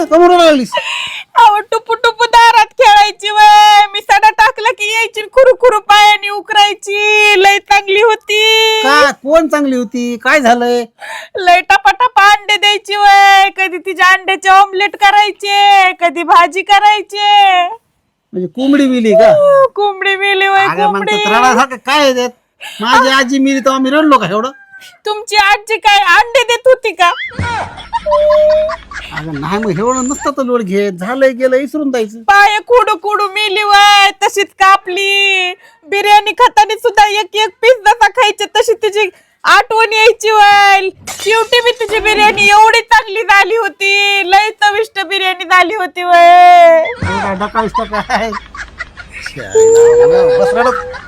ग कमर लागलीस? अहो टुपू टुपू दारात खेळायची वय मी सडा टाकला की यायची खुरू खुरू पायाने उकरायची लय चांगली होती. का कोण चांगली होती? काय झालंय? लय टपाटपा अंडे द्यायची वय कधी तिच्या अंड्याचे ऑमलेट करायचे कधी भाजी करायचे. म्हणजे कोंबडी मिली का? कोंबडी मेली वय अगं मग कोंबडी. रडासारखं काय आहे त्यात? माझी आजी मिली तेव्हा मी रडलो का एवढं? तुमची आजी काय अंडे देत होती का? अगं नाही मग एवढं नसतं तर लोड घे झालंय गेलं इसरून जायचं. पाय कुडू कुडू मेली वय तशीच कापली. बिर्याणी खाताना सुद्धा एक एक पीस जसा खायचे तशी तिची आठवण यायची वय. शेवटी मी तुझी बिर्याणी एवढी चांगली झाली होती लय चविष्ट बिर्याणी झाली होती वय. डकाळीस काय बस रडत